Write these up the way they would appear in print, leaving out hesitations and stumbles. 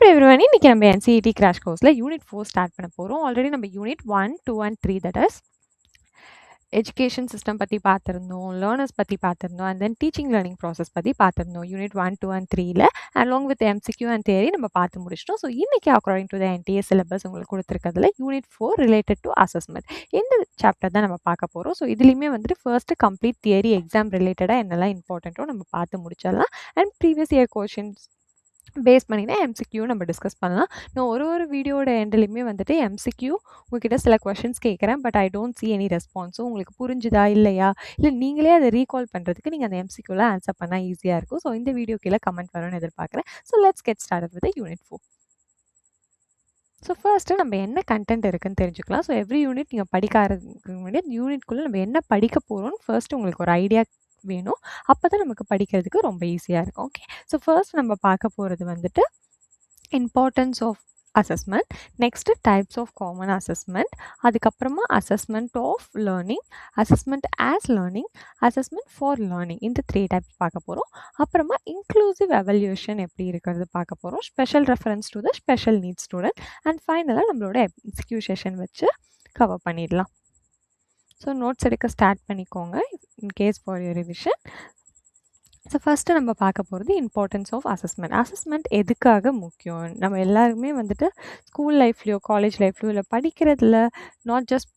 அப்புறம் எவ்ரிவன் இன்னைக்கு நம்ம என்சிஇடி கிராஷ் கோர்ஸில் யூனிட் 4 ஸ்டார்ட் பண்ண போகிறோம். ஆல்ரெடி நம்ம unit 1, 2 and 3 that is education system பற்றி பார்த்துருந்தோம், லேர்னர்ஸ் பற்றி பார்த்துருந்தோம், and then teaching learning process பற்றி பார்த்துருந்தோம் யூனிட் 1, 2 அண்ட் 3ல along with MCQ and theory நம்ம பார்த்து முடிச்சிட்டோம். ஸோ இன்னைக்கு according to the NTA syllabus உங்களுக்கு கொடுத்துருக்கிறதுல யூனிட் 4 ரிலேட்டட் டு அசஸ்மெண்ட் இந்த சாப்டர் தான் நம்ம பார்க்க போகிறோம். ஸோ இதுலேயுமே வந்துட்டு ஃபர்ஸ்ட் கம்ப்ளீட் தியரி எக்ஸாம் ரிலேட்டடாக என்னெல்லாம் இம்பார்ட்டண்ட்டோ நம்ம பார்த்து முடிச்சிடலாம். And previous year questions base பண்ணினா எம்சிக்யூ நம்ம டிஸ்கஸ் பண்ணலாம். நான் ஒரு வீடியோட எண்ட்லையுமே வந்துட்டு எம்சிக்யூ உங்ககிட்ட சில கொஷின்ஸ் கேட்குறேன், but I don't see any ரெஸ்பான்ஸும் உங்களுக்கு புரிஞ்சுதா இல்லையா, இல்லை நீங்களே அதை ரீகால் பண்ணுறதுக்கு நீங்கள் அந்த எம்சிக்யூவில் ஆன்சர் பண்ணால் ஈஸியாக இருக்கும். ஸோ இந்த வீடியோ கீழே கமெண்ட் வரும்னு எதிர்பார்க்குறேன். So let's get start with unit 4. So first நம்ம என்ன கண்டென்ட் இருக்குன்னு தெரிஞ்சுக்கலாம். ஸோ எவ்ரி யூனிட் நீங்கள் படிக்கிறதுக்கு முன்னாடி யூனிட்குள்ளே நம்ம என்ன படிக்க போகிறோம்னு ஃபர்ஸ்ட் உங்களுக்கு ஒரு ஐடியா வேணும். அப்போ தான் நமக்கு படிக்கிறதுக்கு ரொம்ப ஈஸியாக இருக்கும். ஓகே, ஸோ ஃபர்ஸ்ட் நம்ம பார்க்க போகிறது வந்துட்டு importance of assessment, next types of common assessment, அதுக்கப்புறமா assessment of learning, assessment as learning, assessment for learning, இந்த 3 டைப்ஸ் பார்க்க போகிறோம். அப்புறமா இன்க்ளூசிவ் எவல்யூஷன் எப்படி இருக்கிறது பார்க்க போகிறோம், special reference to the special need student, and ஃபைனலாக நம்மளோட எக்ஸிக்யூ செஷன் வச்சு கவர் பண்ணிடலாம். ஸோ நோட்ஸ் எடுக்க ஸ்டார்ட் பண்ணிக்கோங்க in case for your revision. So first நம்ம பார்க்க போகிறது இம்பார்ட்டன்ஸ் ஆஃப் அசஸ்மெண்ட். அசஸ்மெண்ட் எதுக்காக முக்கியம்? நம்ம எல்லாருமே வந்துட்டு ஸ்கூல் லைஃப்லையோ காலேஜ் லைஃப்லையோ இல்லை படிக்கிறதுல நாட் ஜஸ்ட்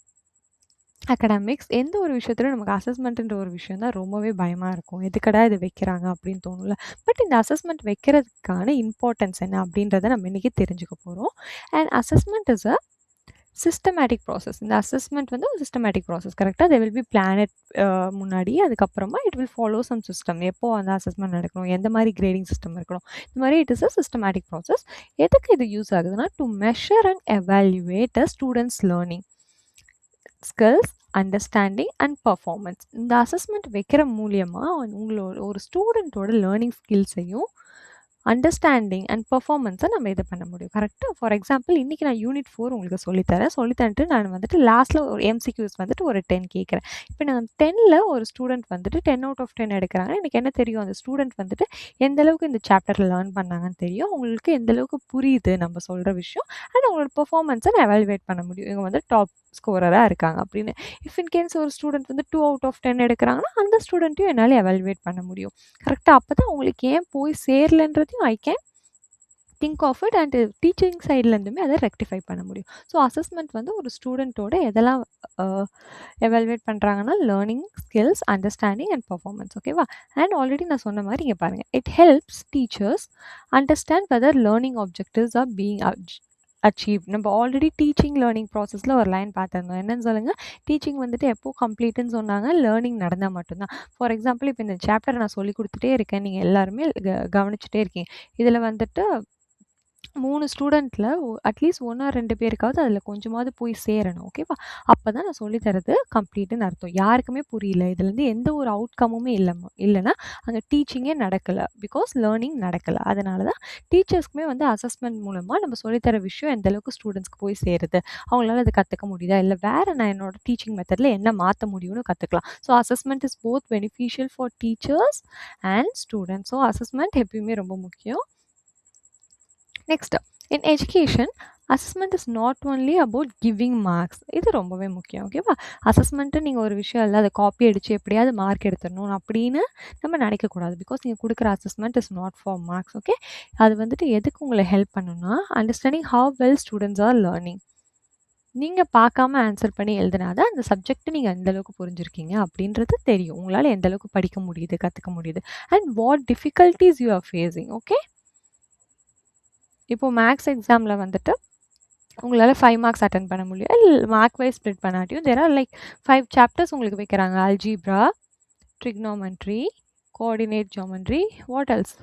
அகடாமிக்ஸ் எந்த ஒரு விஷயத்துலையும் நமக்கு அசஸ்மெண்ட்டுன்ற ஒரு விஷயம் தான் ரொம்பவே பயமாக இருக்கும். எதுக்கடா இது வைக்கிறாங்க அப்படின்னு தோணும்ல. பட் இந்த அசஸ்மெண்ட் வைக்கிறதுக்கான இம்பார்ட்டன்ஸ் என்ன அப்படின்றத நம்ம இன்றைக்கி தெரிஞ்சுக்க போகிறோம். And assessment is a systematic process. இந்த அசஸ்மெண்ட் வந்து ஒரு சிஸ்டமேட்டிக் ப்ராசஸ். கரெக்டாக தே வில் பி பிளானட் முன்னாடி, அதுக்கப்புறமா it will follow some system. எப்போ அந்த அசஸ்மெண்ட் நடக்கணும், எந்த மாதிரி கிரேடிங் சிஸ்டம் இருக்கணும், இந்த மாதிரி it is a systematic process. எதுக்கு இது யூஸ் ஆகுதுன்னா to measure and evaluate a students learning skills, understanding and performance. இந்த அசஸ்மெண்ட் வைக்கிற மூலியமாக உங்களோட ஒரு ஸ்டூடெண்ட்டோட லேர்னிங் ஸ்கில்ஸையும் அண்டர்ஸ்டாண்டிங் அண்ட் பர்ஃபார்மன்ஸை நம்ம இது பண்ண முடியும். கரெக்டாக ஃபார் எக்ஸாம்பிள் இன்றைக்கி நான் யூனிட் 4 உங்களுக்கு சொல்லித்தந்துட்டு நான் வந்துட்டு லாஸ்ட்டில் ஒரு எம்சிக்யூஸ் வந்துட்டு ஒரு 10 கேட்குறேன். இப்போ நான் 10ல் ஒரு ஸ்டூடெண்ட் வந்துட்டு 10 out of 10 எடுக்கிறாங்க. எனக்கு என்ன தெரியும், அந்த ஸ்டூடெண்ட் வந்துட்டு எந்தளவுக்கு இந்த சாப்டரில் லேர்ன் பண்ணாங்கன்னு தெரியும், அவங்களுக்கு எந்தளவுக்கு புரியுது நம்ம சொல்கிற விஷயம், அண்ட் அவங்களோட பர்ஃபார்மன்ஸை நான் எவாலுவேட் பண்ண முடியும். இவங்க வந்து டாப் ஸ்கோரராக இருக்காங்க அப்படின்னு. இஃப் இன்கேஸ் ஒரு ஸ்டூடெண்ட் வந்து 2 out of 10 எடுக்கிறாங்கன்னா அந்த ஸ்டூடெண்ட்டையும் என்னால் எவாலுவேட் பண்ண முடியும். கரெக்டாக அப்போ தான் அவங்களுக்கு ஏன் போய் சேரலன்றதையும் I can think of it, and teaching சைட்லேருந்துமே அதை ரெக்டிஃபை பண்ண முடியும். ஸோ அசஸ்மெண்ட் வந்து ஒரு ஸ்டூடெண்ட்டோட எதெல்லாம் எவாலுவேட் பண்ணுறாங்கன்னா learning skills, understanding and performance. ஓகேவா? அண்ட் ஆல்ரெடி நான் சொன்ன மாதிரி இங்கே பாருங்கள், it helps teachers understand weather learning objectives are being achieve. நம்ம ஆல்ரெடி டீச்சிங் லேர்னிங் ப்ராசஸில் ஒரு லைன் பார்த்துருந்தோம். என்னன்னு சொல்லுங்கள், டீச்சிங் வந்துட்டு எப்போ கம்ப்ளீட்டுன்னு சொன்னாங்க, லேர்னிங் நடந்தால் மட்டும்தான். ஃபார் எக்ஸாம்பிள் இப்போ இந்த சாப்டர் நான் சொல்லி கொடுத்துட்டே இருக்கேன், நீங்கள் எல்லாருமே கவனிச்சுட்டே இருக்கீங்க. இதில் வந்துட்டு 3 ஸ்டூடெண்ட்டில் அட்லீஸ்ட் 1 or 2 பேருக்காவது அதில் கொஞ்சமாவது போய் சேரணும். ஓகேவா? அப்போ தான் நான் சொல்லித்தரது கம்ப்ளீட்டுன்னு அர்த்தம். யாருக்குமே புரியல, இதுலேருந்து எந்த ஒரு அவுட்கமுமே இல்லைன்னா அங்கே டீச்சிங்கே நடக்கலை, பிகாஸ் லேர்னிங் நடக்கலை. அதனால தான் டீச்சர்ஸ்க்குமே வந்து அசஸ்மெண்ட் மூலமாக நம்ம சொல்லித்தர விஷயம் எந்தளவுக்கு ஸ்டூடெண்ட்ஸ்க்கு போய் சேருது, அவங்களால அதை கற்றுக்க முடியுதா, இல்லை வேறு நான் என்னோட டீச்சிங் மெத்தடில் என்ன மாற்ற முடியும்னு கற்றுக்கலாம். So assessment is both beneficial for teachers and students. So assessment எப்பயுமே ரொம்ப முக்கியம். Next, in education assessment is not only about giving marks. இது ரொம்பவே முக்கியம். ஓகேவா? அசஸ்மெண்ட்டு நீங்கள் ஒரு விஷயம் இல்லை அதை காப்பி அடித்து எப்படியாவது மார்க் எடுத்துடணும் அப்படின்னு நம்ம நினைக்கக்கூடாது. பிகாஸ் நீங்கள் கொடுக்குற assessment is not for marks. Okay, அது வந்துட்டு எதுக்கு உங்களை ஹெல்ப் பண்ணுன்னா understanding how well students are learning. நீங்கள் பார்க்காம ஆன்சர் பண்ணி எழுதுனாதான் அந்த சப்ஜெக்ட் நீங்கள் எந்தளவுக்கு புரிஞ்சுருக்கீங்க அப்படின்றது தெரியும். உங்களால் எந்தளவுக்கு படிக்க முடியுது, கற்றுக்க முடியுது, and what difficulties you are facing. Okay, இப்போது மேக்ஸ் எக்ஸாமில் வந்துட்டு உங்களால் 5 மார்க்ஸ் அட்டன் பண்ண முடியும், இல்லை மார்க் வைஸ் ஸ்ப்ளிட் பண்ணாட்டியும் தேர் ஆர் லைக் 5 சாப்டர்ஸ் உங்களுக்கு வைக்கிறாங்க. Algebra, trigonometry, coordinate geometry, what else,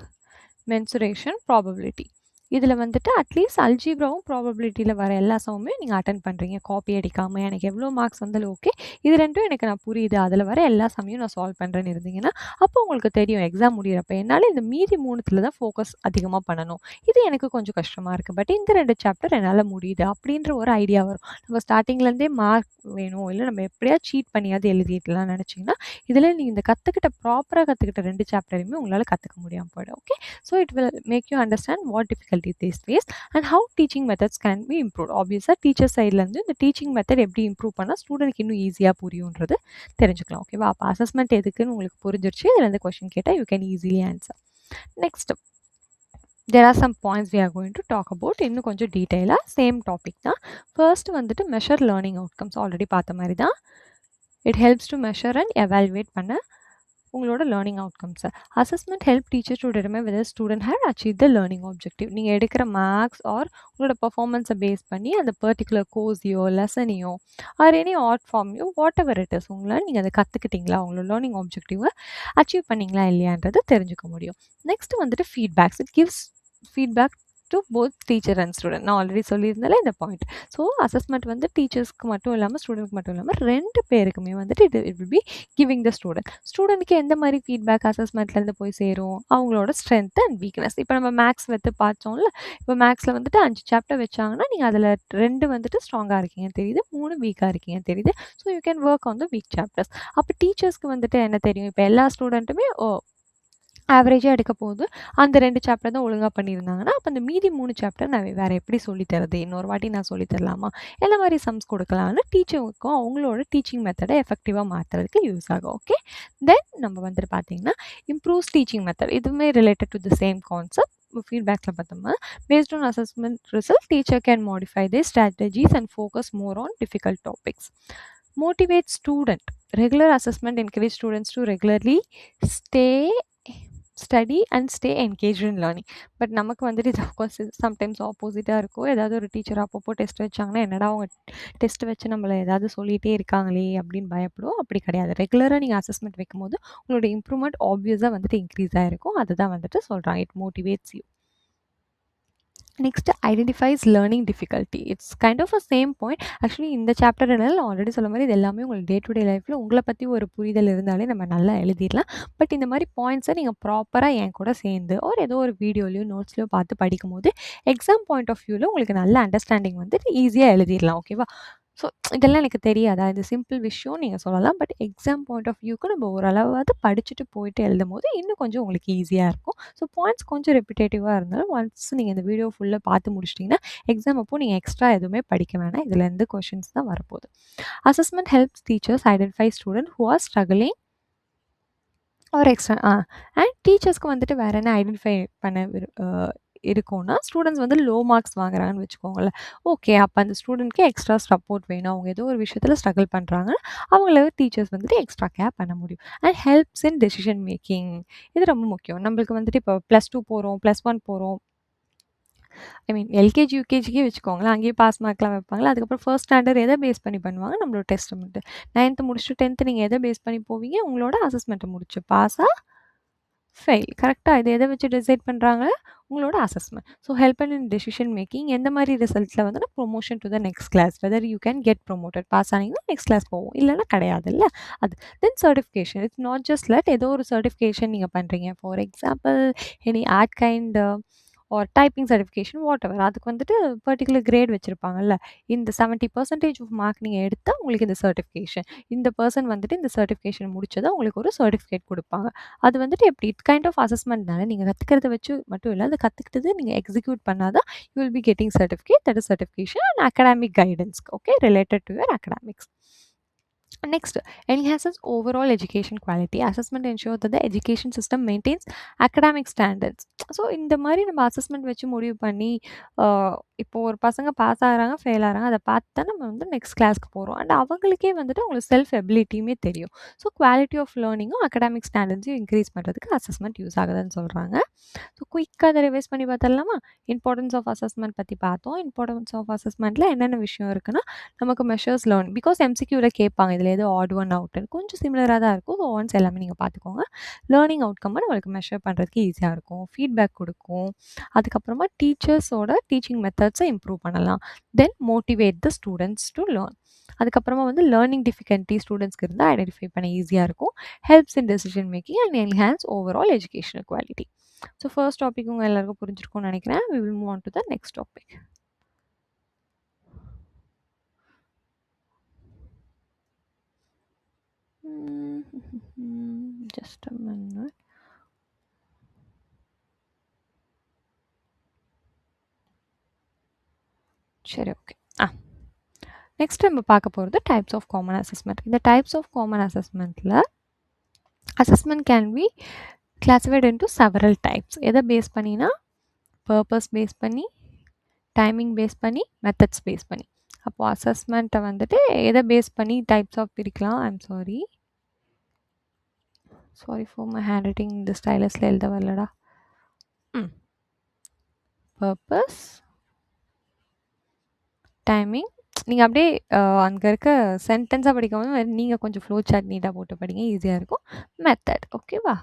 mensuration, probability. இதில் வந்துட்டு அட்லீஸ்ட் அல்ஜீப்ராவும் ப்ராபபிலிட்டியில் வர எல்லா சமுமே நீங்கள் அட்டன் பண்ணுறீங்க காப்பி அடிக்காமல். எனக்கு எவ்வளோ மார்க்ஸ் வந்தாலும் ஓகே, இது ரெண்டும் எனக்கு நான் புரியுது, அதில் வர எல்லா சமையும் நான் சால்வ் பண்ணுறேன்னு இருந்தீங்கன்னா அப்போ உங்களுக்கு தெரியும் எக்ஸாம் முடிகிறப்ப என்னால் இந்த மீதி 3த்தில் தான் ஃபோக்கஸ் அதிகமாக பண்ணணும், இது எனக்கு கொஞ்சம் கஷ்டமாக இருக்குது, பட் இந்த 2 சாப்டர் என்னால் முடியுது அப்படின்ற ஒரு ஐடியா வரும். நம்ம ஸ்டார்டிங்லேருந்தே மார்க் வேணும், இல்லை நம்ம எப்படியா சீட் பண்ணியாவது எழுதிடலாம் நினச்சிங்கன்னா இதில் நீங்கள் இந்த ப்ராப்பராக கற்றுக்கிட்ட 2 சாப்டரையுமே உங்களால் கற்றுக்க முடியாமல் போய்டும். Okay, so it will make you understand what difficulty difficulty they face and how teaching methods can be improved. Obviously teacher சைட்லேருந்து இந்த டீச்சிங் மெத்தட் எப்படி இம்ப்ரூவ் பண்ணால் ஸ்டூடெண்ட்க்கு இன்னும் ஈஸியாக புரியுன்றது தெரிஞ்சுக்கலாம். ஓகேவா? அப்போ அசஸ்மெண்ட் எதுக்குன்னு உங்களுக்கு புரிஞ்சிருச்சு. இதுலேருந்து கொஸ்டின் கேட்டால் you can easily answer. Next there are some points we are going to talk about இன்னும் கொஞ்சம் டீட்டெயிலாக சேம் டாபிக் தான். ஃபர்ஸ்ட் வந்துட்டு மெஷர் லேர்னிங் அவுட்கம்ஸ் ஆல்ரெடி பார்த்த மாதிரி தான். It helps to measure and evaluate பண்ண உங்களோட லேர்னிங் அவுட்கம்ஸை. Assessment help teacher to determine whether student had achieve the learning objective. நீங்கள் எடுக்கிற மார்க்ஸ் ஆர் உங்களோட பர்ஃபார்மன்ஸை பேஸ் பண்ணி அந்த பர்டிகுலர் கோர்ஸையோ லெசனையோ ஆர் எனி ஆர்ட் ஃபார்மையோ வாட் எவர் இட் இஸ் உங்களால் நீங்கள் அதை கற்றுக்கிட்டீங்களா, உங்களோட லேர்னிங் ஆப்ஜெக்டிவை அச்சீவ் பண்ணிங்களா இல்லையான்றது தெரிஞ்சுக்க முடியும். நெக்ஸ்ட் வந்துட்டு feedbacks. It gives feedback to both teacher and student. நான் ஆல்ரெடி சொல்லியிருந்தாலே இந்த பாயிண்ட். ஸோ அசஸ்மெண்ட் வந்து டீச்சர்ஸ்க்கு மட்டும் இல்லாமல் ஸ்டூடெண்ட்க்கு மட்டும் இல்லாமல் ரெண்டு பேருக்குமே வந்துட்டு it will be giving the ஸ்டூடெண்ட்க்கு எந்த மாதிரி ஃபீட்பேக் அசஸ்மெண்ட்லேருந்து போய் சேரும், அவங்களோட ஸ்ட்ரென்த் அண்ட் வீக்னஸ். இப்போ நம்ம மேக்ஸ் வந்து பார்த்தோம்ல, இப்போ மேக்ஸில் வந்துட்டு 5 சாப்டர் வச்சாங்கன்னா நீங்கள் அதில் 2 வந்துட்டு ஸ்ட்ராங்காக இருக்கீங்கன்னு தெரியுது, 3 வீக்காக இருக்கீங்கன்னு தெரியுது. So you can work on the week chapters. அப்போ டீச்சர்ஸ்க்கு வந்துட்டு என்ன தெரியும், இப்போ எல்லா ஸ்டூடெண்ட்டுமே ஆவரேஜாக எடுக்க போகுது, அந்த 2 சாப்டர் தான் ஒழுங்காக பண்ணியிருந்தாங்கன்னா அப்போ அந்த மீதி 3 சாப்டர் நான் வேறு எப்படி சொல்லித்தரது, இன்னொரு வாட்டி நான் சொல்லித்தரலாமா, எந்த மாதிரி சம்ஸ் கொடுக்கலாம்னு டீச்சருக்கும் அவங்களோட டீச்சிங் மெத்தடை எஃபெக்டிவாக மாற்றுறதுக்கு யூஸ் ஆகும். ஓகே, தென் நம்ம வந்துட்டு பார்த்தீங்கன்னா இம்ப்ரூவ்ஸ் டீச்சிங் மெத்தட். இதுவுமே related to the same concept. ஃபீட்பேக்கில் பார்த்தோம்னா based on assessment result teacher can modify the strategies and focus more on difficult topics. Motivate student. Regular assessment encourage students to regularly study and stay engage in learning. But நமக்கு வந்துட்டு இது of course sometimes ஆப்போசிட்டாக இருக்கும். ஏதாவது ஒரு teacher அப்பப்போ test வச்சாங்கன்னா என்னடா அவங்க டெஸ்ட் வச்சு நம்மளை ஏதாவது சொல்லிகிட்டே இருக்காங்களே அப்படின்னு பயப்படுவோம். அப்படி கிடையாது. ரெகுலராக நீங்கள் அசஸ்மெண்ட் வைக்கும்போது உங்களோட இம்ப்ரூவ்மெண்ட் ஆப்வியஸாக வந்துட்டு இன்க்ரீஸ் ஆகிருக்கும். அதுதான் வந்துட்டு சொல்கிறாங்க. It motivates you. Next identifies learning difficulty. It's kind of a same point. Actually இந்த சாப்டர் என்னால் ஆல்ரெடி சொல்ல மாதிரி இது எல்லாமே உங்களுக்கு டே டு டே லைஃப்பில் உங்களை பற்றி ஒரு புரிதல் இருந்தாலே நம்ம நல்லா எழுதிடலாம். பட் இந்த மாதிரி பாயிண்ட்ஸை நீங்கள் ப்ராப்பராக என் கூட சேர்ந்து ஒரு ஏதோ ஒரு வீடியோலையோ நோட்ஸ்லையோ பார்த்து படிக்கும்போது எக்ஸாம் பாயிண்ட் ஆஃப் வியூவில் உங்களுக்கு நல்ல அண்டர்ஸ்டாண்டிங் வந்துட்டு ஈஸியாக எழுதிடலாம். ஓகேவா? ஸோ இதெல்லாம் எனக்கு தெரியாதா, இது சிம்பிள் விஷயம் நீங்கள் சொல்லலாம். பட் எக்ஸாம் பாயிண்ட் ஆஃப் வியூக்கு நம்ம ஓரளவாவது படிச்சுட்டு போயிட்டு எழுதும் போது இன்னும் கொஞ்சம் உங்களுக்கு ஈஸியாக இருக்கும். ஸோ பாயிண்ட்ஸ் கொஞ்சம் ரெப்பிட்டேட்டிவாக இருந்தாலும் ஒன்ஸ் நீங்கள் இந்த வீடியோ ஃபுல்லாக பார்த்து முடிச்சிட்டிங்கன்னா எக்ஸாம் அப்போது நீங்கள் எக்ஸ்ட்ரா எதுவுமே படிக்க வேணாம். இதுலேருந்து கொஷின்ஸ் தான் வரப்போகுது. Assessment helps teachers identify student who are struggling ஒரு எக்ஸ்ட்ரா அண்ட் டீச்சர்ஸ்க்கு வந்துட்டு வேறு என்ன ஐடென்டிஃபை பண்ண இருக்கும்னா ஸ்டூடெண்ட்ஸ் வந்து லோ மார்க்ஸ் வாங்குறாங்கன்னு வச்சுக்கோங்களேன். ஓகே, அப்போ அந்த ஸ்டூடெண்ட்க்கு எக்ஸ்ட்ரா சப்போர்ட் வேணும். அவங்க ஏதோ ஒரு விஷயத்தில் ஸ்ட்ரகிள் பண்ணுறாங்க, அவங்கள டீச்சர்ஸ் வந்துட்டு எக்ஸ்ட்ரா கேர் பண்ண முடியும். And helps in decision making. இது ரொம்ப முக்கியம். நம்மளுக்கு வந்துட்டு இப்போ +2 போகிறோம், +1 போகிறோம், ஐ மீன் எல்கேஜி யூகேஜிக்கே வச்சுக்கோங்களேன், அங்கேயே பாஸ் மார்க்லாம் வைப்பாங்களா. அதுக்கப்புறம் ஃபர்ஸ்ட் ஸ்டாண்டர்ட் எதை பேஸ் பண்ணி பண்ணுவாங்க, நம்மளோட டெஸ்ட். 9th முடிச்சுட்டு 10th நீங்கள் எதை பேஸ் பண்ணி போவீங்க, உங்களோட அசஸ்மெண்ட்டை முடிச்சு பாஸா ஃபெயில். கரெக்டாக இது எதை வச்சு டிசைட் பண்ணுறாங்க, உங்களோட assessment. So help in decision making. எந்த மாதிரி ரிசல்ட்டில் வந்து promotion to the next class, whether you can get promoted. Pass ஆனீங்கன்னா நெக்ஸ்ட் கிளாஸ் போவோம், இல்லைன்னா கிடையாது இல்லை அது. Then certification. It's not just let ஏதோ ஒரு சர்டிஃபிகேஷன் நீங்கள் பண்ணுறீங்க. ஃபார் எக்ஸாம்பிள் எனி ஆர்ட் கைண்ட் ஒரு டைப்பிங் சர்டிஃபிகேஷன் வாட் எவர், அதுக்கு வந்துட்டு பர்டிகுலர் கிரேட் வச்சுருப்பாங்கல்ல. இந்த 70% ஆஃப் மார்க் நீங்கள் எடுத்தால் உங்களுக்கு இந்த சர்டிஃபிகேஷன், இந்த பர்சன் வந்துட்டு இந்த சர்டிஃபிகேஷன் முடிச்சதா உங்களுக்கு ஒரு சர்டிஃபிகேட் கொடுப்பாங்க. அது வந்துட்டு எப்படி இட் கைண்ட் ஆஃப் அசஸ்மெண்ட்னால நீங்கள் கற்றுக்கிறத வச்சு மட்டும் இல்லை, அதை கற்றுக்கிட்டது நீங்கள் எக்ஸிக்யூட் பண்ணாதான் you will be getting certificate. That is certification and academic guidance. Okay, related to your academics. Next, enhances overall education quality. Assessment ensures that the education system maintains academic standards. So இந்த மாதிரி நம்ம assessment வச்சு முடிவு பண்ணி இப்போ ஒரு பசங்க pass ஆகிறாங்க, ஃபெயில் ஆகிறாங்க, அதை பார்த்து தான் நம்ம வந்து நெக்ஸ்ட் கிளாஸ்க்கு போகிறோம். அண்ட் அவங்களுக்கே வந்துட்டு அவங்களுக்கு செல்ஃப் எபிலிட்டியுமே தெரியும். ஸோ குவாலிட்டி ஆஃப் லேர்னிங்கும் அகடாமிக் ஸ்டாண்டர்ட்ஸையும் இன்க்ரீஸ் பண்ணுறதுக்கு அசஸ்மெண்ட் யூஸ் ஆகுதுன்னு சொல்கிறாங்க. ஸோ குயிக்காக அதை ரிவைஸ் பண்ணி பார்த்துடலாமா? இம்பார்ட்டன்ஸ் ஆஃப் அசஸ்மெண்ட் பற்றி பார்த்தோம். இம்பார்ட்டன்ஸ் ஆஃப் அசஸ்மெண்ட்டில் என்னென்ன விஷயம் இருக்குன்னா, நமக்கு மெஷர்ஸ் லேர்ன், பிகாஸ் எம்சிக்யூவில் கேட்பாங்க இதில் ஏதோ ஆட் ஒன் அவுட் கொஞ்சம் சிமிலராக தான் இருக்கும். ஸோ ஒன்ஸ் எல்லாமே நீங்கள் பார்த்துக்கோங்க. லேர்னிங் அவுட்கம்மை நம்மளுக்கு மெஷர் பண்ணுறதுக்கு ஈஸியாக இருக்கும். ஃபீட்பேக் கொடுக்கும். அதுக்கப்புறமா டீச்சர்ஸோட டீச்சிங் மெத்தட்ஸை இம்ப்ரூவ் பண்ணலாம். Then motivate the students to learn. அதுக்கப்புறமா வந்து லேர்னிங் டிஃபிகல்ட்டி ஸ்டூடெண்ட்ஸ்க்கு இருந்தால் ஐடென்டிஃபை பண்ண ஈஸியாக இருக்கும். Helps in decision making and enhance overall educational quality. So first topic உங்கள் எல்லாருக்கும் புரிஞ்சிருக்கும்னு நினைக்கிறேன். we will move on to the next topic. Just a minute. சரி, ஓகே. நெக்ஸ்ட் நம்ம பார்க்க போகிறது டைப்ஸ் ஆஃப் காமன் அசஸ்மெண்ட். இந்த டைப்ஸ் ஆஃப் காமன் அசஸ்மெண்ட்டில் assessment can be classified into several types. எதை பேஸ் பண்ணினா பர்பஸ் பேஸ் பண்ணி, டைமிங் பேஸ் பண்ணி, மெத்தட்ஸ் பேஸ் பண்ணி. அப்போது அசஸ்மெண்ட்டை வந்துட்டு எதை பேஸ் பண்ணி டைப்ஸ் ஆஃப் பிரிக்கலாம். I'm sorry for my handwriting, இந்த ஸ்டைலஸில் எழுத வரலடா. Purpose, timing. நீங்கள் அப்படியே அங்கே இருக்க சென்டென்ஸாக படிக்கும்போது நீங்கள் கொஞ்சம் ஃப்ளோ சார்ட் நீட்டாக போட்டு படிங்க, ஈஸியாக இருக்கும். மெத்தட், ஓகேவா?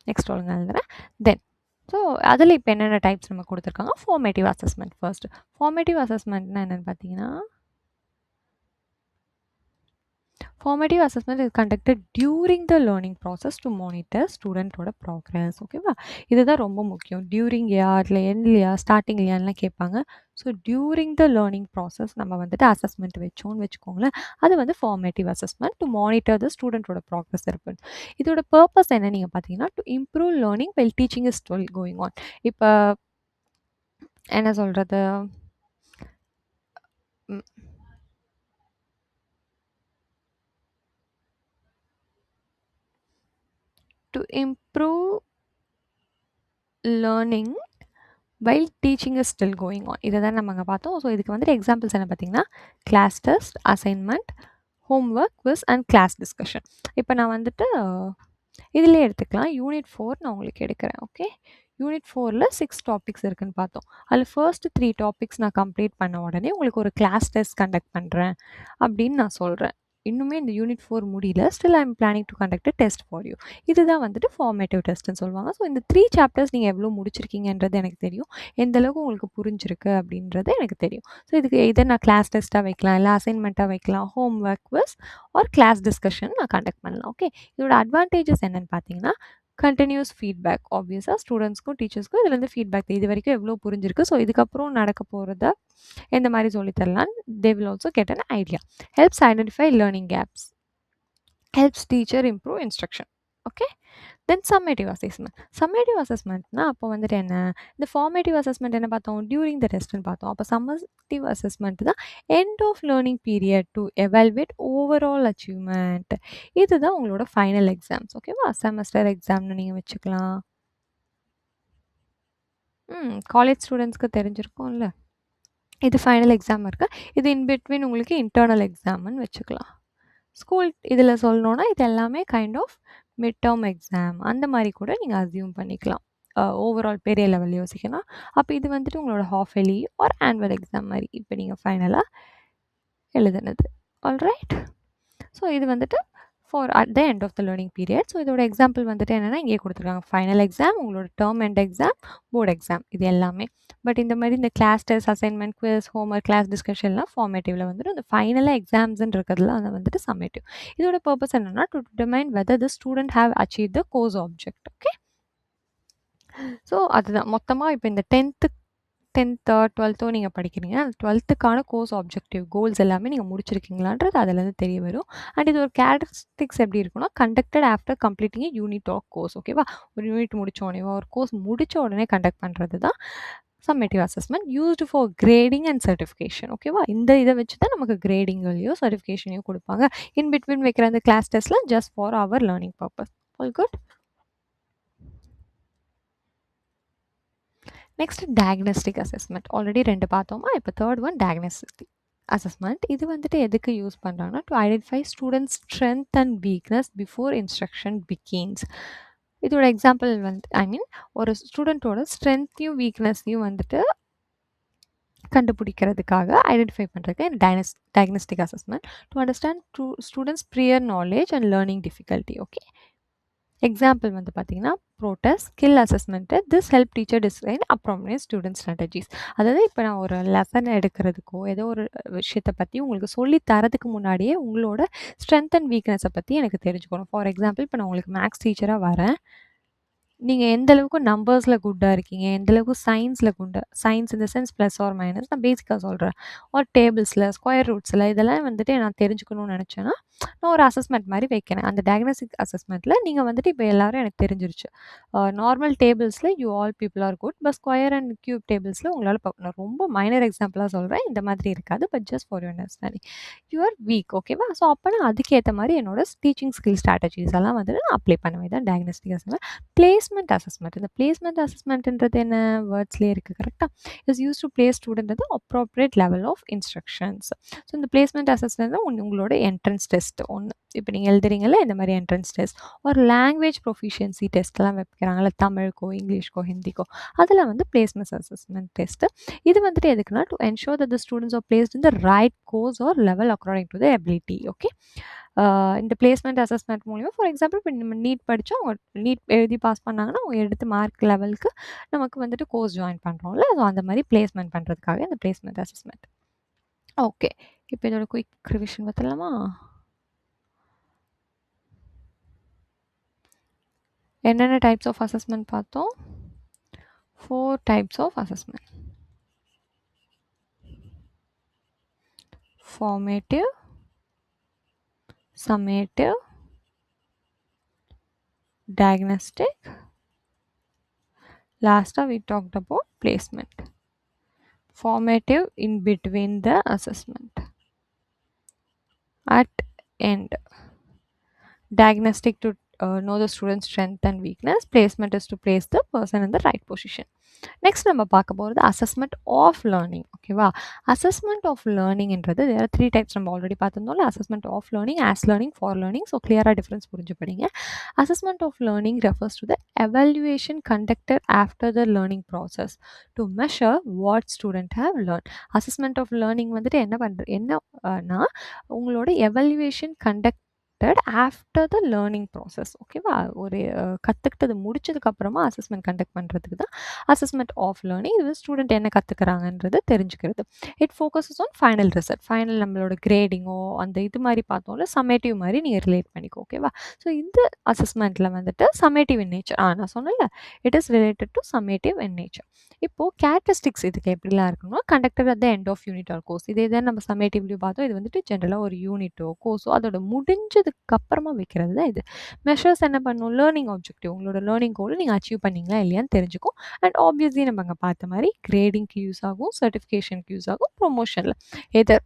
நெக்ஸ்ட் ஒழுங்காக எழுதுறேன். தென் ஸோ அதில் இப்போ என்னென்ன டைப்ஸ் நம்ம கொடுத்துருக்காங்க. Formative assessment first. ஃபார்மேட்டிவ் அசஸ்மெண்ட்னா என்னென்னு பார்த்தீங்கன்னா, formative assessment is conducted during the learning process to monitor ஸ்டூடெண்ட்டோட ப்ராக்ரஸ். ஓகேவா? இதுதான் ரொம்ப முக்கியம். டியூரிங்லையா, அதில் எண்ட்லையா, ஸ்டார்டிங்லையான்லாம் கேட்பாங்க. So during the learning process நம்ம வந்துட்டு அசஸ்மெண்ட் வச்சோன்னு வச்சுக்கோங்களேன். அது வந்து formative assessment to monitor the ஸ்டூடெண்ட்டோட ப்ராக்ரஸ் இருக்கும். இதோட பர்பஸ் என்ன நீங்கள் பார்த்தீங்கன்னா, to improve learning well teaching is still going on. இப்போ என்ன சொல்கிறது, to improve learning while teaching is still going on. இதை தான் நம்ம அங்கே பார்த்தோம். ஸோ இதுக்கு வந்துட்டு எக்ஸாம்பிள்ஸ் என்ன பார்த்தீங்கன்னா, class test, assignment, homework, quiz and class discussion. இப்போ நான் வந்துட்டு இதிலே எடுத்துக்கலாம். யூனிட் 4 நான் உங்களுக்கு எடுக்கிறேன். ஓகே, யூனிட் 4ல் 6 டாபிக்ஸ் இருக்குதுன்னு பார்த்தோம். அதில் ஃபர்ஸ்ட் 3 டாபிக்ஸ் நான் கம்ப்ளீட் பண்ண உடனே உங்களுக்கு ஒரு கிளாஸ் டெஸ்ட் கண்டக்ட் பண்ணுறேன் அப்படின்னு நான் சொல்கிறேன். இன்னுமே இந்த யூனிட் 4 முடியல, still I am planning to conduct test for you. இதுதான் வந்துட்டு ஃபார்மேட்டிவ் டெஸ்ட்னு சொல்லுவாங்க. ஸோ இந்த 3 சாப்டர்ஸ் நீங்கள் எவ்வளோ முடிச்சிருக்கீங்கன்றது எனக்கு தெரியும், எந்த அளவுக்கு உங்களுக்கு புரிஞ்சிருக்கு அப்படின்றது எனக்கு தெரியும். ஸோ இதுக்கு இதை நான் கிளாஸ் டெஸ்ட்டாக வைக்கலாம், இல்லை அசைன்மெண்ட்டாக வைக்கலாம், home work, quiz or class discussion நான் கண்டக்ட் பண்ணலாம். ஓகே, இதோட அட்வான்டேஜஸ் என்னென்னு பார்த்தீங்கன்னா, கண்டினியூஸ் ஃபீட்பேக். ஆப்வியஸாக ஸ்டூடெண்ட்ஸ்க்கும் டீச்சர்ஸ்க்கும் இதுலேருந்து ஃபீட்பேக் இது வரைக்கும் எவ்வளோ புரிஞ்சிருக்கு, ஸோ இதுக்கப்புறம் நடக்க போகிறத எந்த மாதிரி சொல்லித்தரலாம், they will also get an idea. Helps identify learning gaps, helps teacher improve instruction. Okay, then summative assessment. Summative அசஸ்மெண்ட்னா அப்போ வந்துட்டு என்ன, இந்த ஃபார்மேட்டிவ் அசஸ்மெண்ட் என்ன பார்த்தோம், டியூரிங் த டெஸ்ட்னு பார்த்தோம். அப்போ சம்மேட்டிவ் அசஸ்மெண்ட் தான் end of learning period to evaluate overall achievement. இதுதான் உங்களோட ஃபைனல் எக்ஸாம்ஸ். ஓகேவா? செமஸ்டர் எக்ஸாம்னு நீங்கள் வச்சுக்கலாம். காலேஜ் ஸ்டூடெண்ட்ஸ்க்கு தெரிஞ்சிருக்கும்ல, இது ஃபைனல் எக்ஸாம் இருக்குது. இது இன்பிட்வீன் உங்களுக்கு இன்டர்னல் எக்ஸாம்னு வச்சுக்கலாம். ஸ்கூல் இதில் சொல்லணுன்னா இது எல்லாமே kind of mid term exam அந்த மாதிரி கூட நீங்கள் அசியூம் பண்ணிக்கலாம். ஓவரால் பெரிய லெவல் யோசிக்கணும். அப்போ இது வந்துட்டு உங்களோட half yearly or annual exam மாதிரி இப்போ நீங்கள் ஃபைனலாக எழுதுனது. ஆல்ரைட், ஸோ இது வந்துட்டு for at the end of the learning period. So இதோட எக்ஸாம்பிள் வந்துட்டு என்னென்னா இங்கே கொடுத்துருக்காங்க, ஃபைனல் எக்ஸாம், உங்களோட term end exam, board exam, இது எல்லாமே. பட் இந்த மாதிரி இந்த class test, assignment, quiz, homework, class டிஸ்கஷன்லாம் ஃபார்மேட்டிவில் வந்துட்டு இந்த ஃபைனலாக எக்ஸாம்ஸ்ன்னு இருக்கிறதுல அதை வந்துட்டு சம்மேட்டிவ். இதோட பர்பஸ் என்னென்னா to determine whether the student have achieve the course object. Okay, so அதுதான் மொத்தமாக இப்போ இந்த 10th 12th நீங்கள் படிக்கிறீங்க, அந்த 12th கோர்ஸ் ஆப்ஜெக்டிவ் கோல்ஸ் எல்லாமே நீங்கள் முடிச்சிருக்கீங்களான்றது அதிலேருந்து தெரிய வரும். அண்ட் இது ஒரு கேரக்டரிஸ்டிக்ஸ் எப்படி இருக்குன்னா, conducted after completing unit of course. ஓகேவா? ஒரு யூனிட் முடிச்ச உடனே, ஒரு கோர்ஸ் முடிச்ச உடனே கண்டக்ட் பண்ணுறது தான் summative assessment, used for grading and certification. ஓகேவா? இந்த இதை வச்சு தான் நமக்கு கிரேடிங்கையோ சர்டிஃபிகேஷனையோ கொடுப்பாங்க. இன் பிட்வீன் வைக்கிற அந்த கிளாஸ் டெஸ்ட்லாம் just for our learning purpose. All good. Next diagnostic assessment. Already 2 பார்த்தோமா, இப்போ தேர்ட் ஒன் டயக்னஸ்டிக் அசஸ்மெண்ட். இது வந்துட்டு எதுக்கு யூஸ் பண்ணுறாங்கன்னா, to identify students strength and weakness before instruction begins. இதோட எக்ஸாம்பிள் வந்து ஒரு ஸ்டூடெண்ட்டோட ஸ்ட்ரென்த்தையும் வீக்னஸையும் வந்துட்டு கண்டுபிடிக்கிறதுக்காக ஐடென்டிஃபை பண்ணுறதுக்கு diagnostic assessment to understand students prior knowledge and learning difficulty. Okay, example வந்து பார்த்தீங்கன்னா pretest skill assessment. This help teacher design appropriate student strategies. அதாவது இப்போ நான் ஒரு லெசன் எடுக்கிறதுக்கோ ஏதோ ஒரு விஷயத்தை பற்றி உங்களுக்கு சொல்லி தரதுக்கு முன்னாடியே உங்களோட ஸ்ட்ரென்த் அண்ட் வீக்னஸை பற்றி எனக்கு தெரிஞ்சுக்கணும். ஃபார் எக்ஸாம்பிள் இப்போ நான் உங்களுக்கு மேக்ஸ் டீச்சராக வரேன், நீங்கள் எந்த அளவுக்கு நம்பர்ஸில் குட்டாக இருக்கீங்க, எந்த அளவுக்கு சயின்ஸில் குட்டா, சயின்ஸ் இந்த சென்ஸ் ப்ளஸ் ஆர் மைனஸ் நான் பேசிக்காக சொல்கிறேன், ஒரு டேபிள்ஸில் ஸ்கொயர் ரூட்ஸில் இதெல்லாம் வந்துட்டு நான் தெரிஞ்சுக்கணும்னு நினச்சேன்னா நான் ஒரு அசஸ்மெண்ட் மாதிரி வைக்கிறேன். அந்த டயக்னோஸ்டிக் அசஸ்மெண்ட்டில் நீங்கள் வந்துட்டு இப்போ எல்லாரும் எனக்கு தெரிஞ்சிருச்சு, நார்மல் டேபிள்ஸில் you all people are good, but square and cube டேபிள்ஸில் உங்களால் நான் ரொம்ப மைனர் எக்ஸாம்பிளாக சொல்கிறேன், இந்த மாதிரி இருக்காது, but just for you understanding you are weak. ஓகேவா? ஸோ அப்போ நான் அதுக்கேற்ற மாதிரி என்னோட டீச்சிங் ஸ்கில் ஸ்ட்ராட்டஜிஸ் எல்லாம் வந்துட்டு நான் அப்ளை பண்ணுவேன். தான் டயக்னோஸ்டிக் அசஸ்மெண்ட். Placement assessment. இந்த பிளேஸ்மெண்ட் அசஸ்மெண்ட்ன்றது என்ன, வேர்ட்ஸ்லேயே இருக்குது கரெக்டாக. Is use to place student வந்து appropriate level of instructions. So இந்த பிளேஸ்மெண்ட் அசஸ்மெண்ட் உங்களோட என்ட்ரன்ஸ் டெஸ்ட் ஒன்று, இப்போ நீங்கள் எழுதுறீங்கல்ல இந்த மாதிரி என்ட்ரன்ஸ் டெஸ்ட், ஒரு லாங்குவேஜ் ப்ரொஃபிஷியன்சி டெஸ்ட்லாம் வைக்கிறாங்கல்ல, தமிழுக்கோ இங்கிலீஷ்க்கோ ஹிந்திக்கோ, அதில் வந்து பிளேஸ்மெண்ட் அசஸ்மெண்ட் டெஸ்ட்டு. இது வந்துட்டு எதுக்குன்னா to ensure that the students are placed in the right course or level according to the ability. Okay, இந்த பிளேஸ்மெண்ட் அசஸ்மெண்ட் மூலிமா ஃபார் எக்ஸாம்பிள் இப்போ நம்ம நீட் படித்தா அவங்க நீட் எழுதி பாஸ் பண்ணாங்கன்னா அவங்க எடுத்து மார்க் லெவலுக்கு நமக்கு வந்துட்டு கோர்ஸ் ஜாயின் பண்ணுறோம்ல, ஸோ அந்த மாதிரி பிளேஸ்மெண்ட் பண்ணுறதுக்காக இந்த பிளேஸ்மெண்ட் அசஸ்மெண்ட். ஓகே, இப்போ இதோட குயிக் ரிவிஷன் பார்த்துடலாமா? என்னென்ன டைப்ஸ் ஆஃப் அசஸ்மெண்ட் பார்த்தோம்? 4 types of assessment. Formative, summative, diagnostic. Last we talked about placement. Formative in between the assessment. At end. Diagnostic to know the student's strength and weakness. Placement is to place the person in the right position. Next நம்ம பார்க்க போகிறது assessment of learning. ஓகேவா? Assessment of லேர்னிங்ன்றது வேறு 3 types நம்ம already பார்த்துருந்தோம்ல, assessment of learning, as learning, for learning. So கிளியராக difference புரிஞ்சு படிங்க. Assessment of learning refers to the evaluation conducted after the learning process to measure what student have learn. Assessment of learning வந்துட்டு என்னன்னா உங்களோட evaluation conduct after the learning process. ஓகேவா? ஒரு கற்றுக்கிட்டது முடிச்சதுக்கப்புறமா அசஸ்மெண்ட் கண்டக்ட் பண்ணுறதுக்கு தான் அசஸ்மெண்ட் ஆஃப் லேர்னிங். இது ஸ்டூடெண்ட் என்ன கற்றுக்குறாங்கன்றது தெரிஞ்சுக்கிறது. It focuses on final result. Final நம்மளோட கிரேடிங்கோ அந்த இது மாதிரி பார்த்தோம்ல, சம்மேட்டிவ் மாதிரி நீங்கள் ரிலேட் பண்ணிக்கோ. ஓகேவா? ஸோ இந்த அசஸ்மெண்ட்டில் வந்துட்டு சம்மேட்டிவ் இன் நேச்சர், நான் சொன்னேன்ல, it is related to summative in nature. இப்போது கேரக்டரிஸ்டிக்ஸ் இதுக்கு எப்படிலாம் இருக்கணும், conducted at the end of unit or course. இதே தான் நம்ம சம்மேட்டிவ்லையும் பார்த்தோம். இது வந்துட்டு ஜென்ரலாக ஒரு யூனிட்டோ கோர்ஸோ அதோட முடிஞ்சதுக்கு அப்புறமா வைக்கிறது தான் இது. மெஷர்ஸ் என்ன பண்ணும், லேர்னிங் ஆப்ஜெக்டிவ், உங்களோட லேர்னிங் கோல் நீங்கள் அச்சீவ் பண்ணீங்களா இல்லையான்னு தெரிஞ்சுக்கும். அண்ட் ஆப்வியஸ்லி நம்ம அங்கே பார்த்த மாதிரி கிரேடிங்க்கு யூஸ் ஆகும், சர்டிஃபிகேஷனுக்கு யூஸ் ஆகும், ப்ரொமோஷனில் எதர்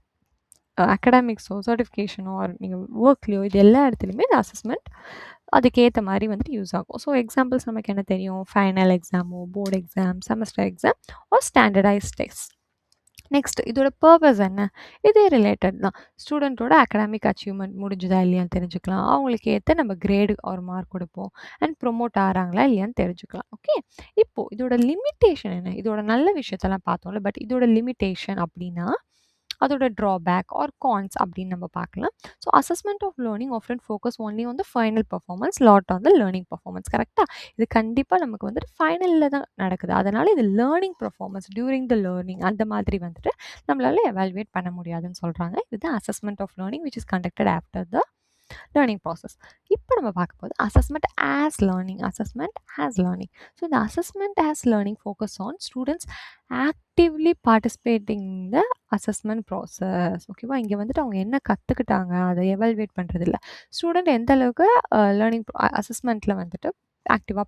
அகடாமிக்ஸோ சர்டிஃபிகேஷனோ நீங்கள் ஒர்க்லையோ இது எல்லா இடத்துலையுமே இந்த அசஸ்மெண்ட் அதுக்கேற்ற மாதிரி வந்துட்டு யூஸ் ஆகும். ஸோ எக்ஸாம்பிள்ஸ் நமக்கு என்ன தெரியும், ஃபைனல் எக்ஸாமோ, board exam, semester exam or standardise test. Next இதோட பர்பஸ் என்ன, இதே ரிலேட்டட் தான். ஸ்டூடெண்ட்டோட அகடாமிக் அச்சீவ்மெண்ட் முடிஞ்சுதா இல்லையான்னு தெரிஞ்சுக்கலாம், அவங்களுக்கு ஏற்ற நம்ம கிரேடு ஒரு மார்க் கொடுப்போம், அண்ட் ப்ரொமோட் ஆகிறாங்களா இல்லையான்னு தெரிஞ்சுக்கலாம். ஓகே, இப்போது இதோட லிமிட்டேஷன் என்ன, இதோட நல்ல விஷயத்தெல்லாம் பார்த்தோம்ல, பட் இதோட லிமிட்டேஷன் அப்படின்னா அதோட ட்ராபேக் ஆர் கான்ஸ் அப்படின்னு நம்ம பார்க்கலாம். So assessment of learning often focus only on the final performance, lot on the learning performance. கரெக்டாக? இது கண்டிப்பாக நமக்கு வந்துட்டு ஃபைனலில் தான் நடக்குது. அதனால் இது learning performance during the learning அந்த மாதிரி வந்துட்டு நம்மளால் எவாலுவேட் பண்ண முடியாதுன்னு சொல்கிறாங்க. இதுதான் assessment of learning which is conducted after the learning process. இப்போ நம்ம பார்க்க போது assessment as learning. Assessment as learning. So இந்த assessment as learning focus on students actively participating the assessment process. ஓகேவா? இங்கே வந்துட்டு அவங்க என்ன கற்றுக்கிட்டாங்க அதை எவால்வேட் பண்ணுறது இல்லை, ஸ்டூடெண்ட் எந்த அளவுக்கு லேர்னிங் அசஸ்மெண்ட்டில் வந்துட்டு ஆக்டிவாக